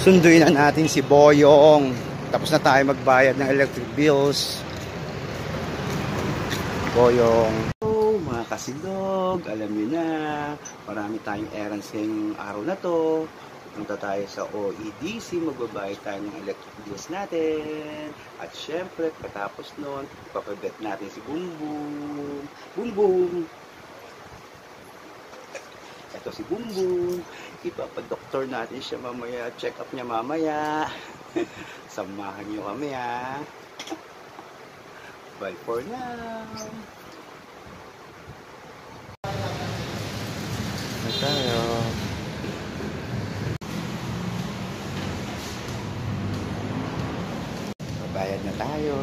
Sunduin na natin si Boyong. Tapos na tayo magbayad ng electric bills. Boyong. Oh, mga kasilog, alam niyo na, marami tayong errands ngayong araw na to. Punta tayo sa OEDC, magbabayad tayo ng electric bills natin. At syempre, patapos nun, ipapabet natin si Bumbum. Bumbum! Ito si Bumbum. Ipapadoktor natin siya mamaya. Check up niya mamaya. Samahan niyo kami ha. Bye for now. Bye tayo. Bayad na tayo.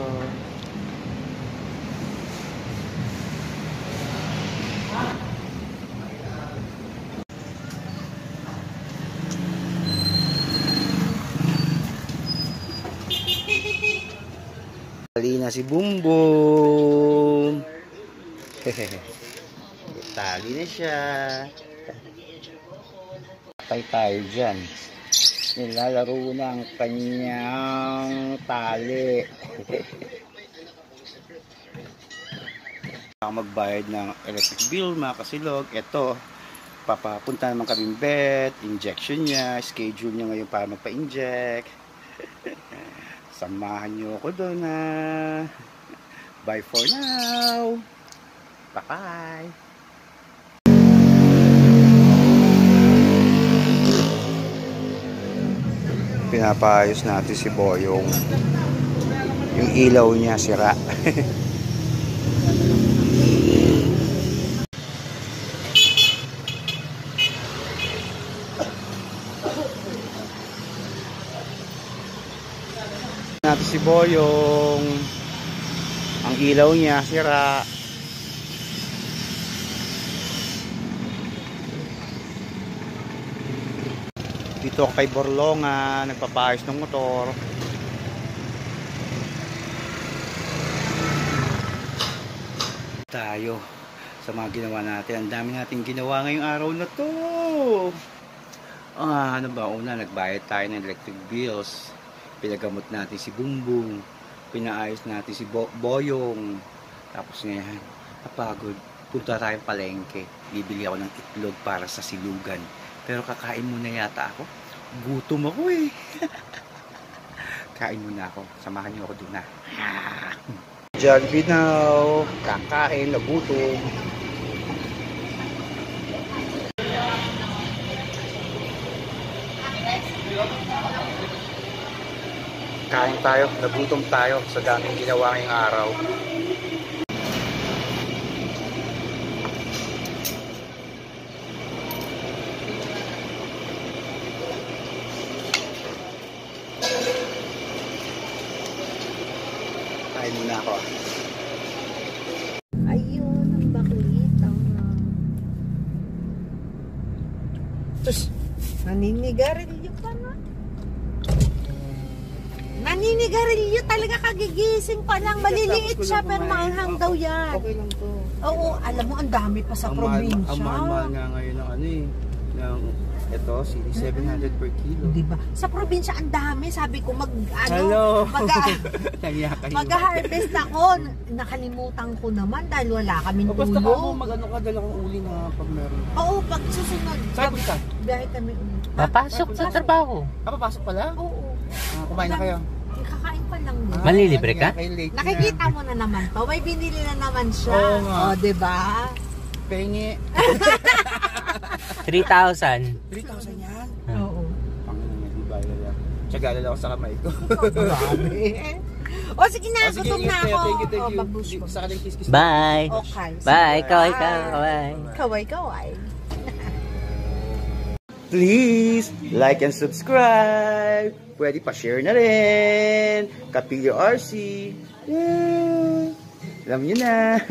Tali na si Bumbum. Tali na siya. Patay tayo dyan. Nilalaro na ang kanyang tali. Magbayad ng electric bill mga kasilog. Ito, papapunta naman kaming vet, injection niya, schedule niya ngayon para magpa-inject. Samahan niyo ako doon ha. Bye for now. Bye-bye. Pinapayos natin si Boyong. Yung ilaw niya sira. Natin si Boyong. Ang ilaw niya sira. Dito ako kay Borlonga, nagpapayos ng motor. Tayo sa mga ginawa natin. Ang dami natin ginawa ngayong araw na to. Ano ba? Una, nagbayad tayo ng electric bills. Pinagamot natin si Bumbum. Pinaayos natin si Boyong. Tapos ngayon, napagod. Punta tayong palengke. Bibili ako ng itlog para sa silugan. Pero kakain muna yata ako. Gutom ako eh. Kain muna ako. Samahan niyo ako dun na. Jollibee now. Kakain na gutom. Kain tayo. Nagutom tayo sa daming ginawa ngayong araw. Kain muna ako. Ayun, ang baklit. Tus, naninigarilyo pa na. Naninigarilyo talaga, kagigising pa lang. Maliliit siya pero maanghang daw yan. Okay lang to. Oo, alam mo, ang dami pa sa probinsya. Ang mahal nga ngayon ng ano eh. Ng ito, CD 700 per kilo. Diba? Sa probinsya ang dami, sabi ko mag-harvest ako. Nakalimutan ko naman dahil wala kaming Basta ka tulong. mag-ano ka, dala kong uli na pag meron. Oo, pag susunod. Saan ka? Biyahe kami ulit. Papasok sa trabaho. Papasok pala? Oo. Kumain na kayo? Kakain pa lang din. Manlilibre ka? Nakikita mo na naman to. May binili na naman siya. Oo nga. O, diba? Pengi. 3,000. 3,000 yan? Oo. Panginoon niya, di ba? Tsagalala ako sa kamay ko. Grabe. O, sige na. Gutom na ako. Thank you. Babush mo. Sa kaling kiss-kiss. Bye. Okay. Bye. Kaway, kaway. Kaway. Please, like and subscribe. Pwede pa-share na rin. Kapilyo RC. Yeah. Alam niyo na.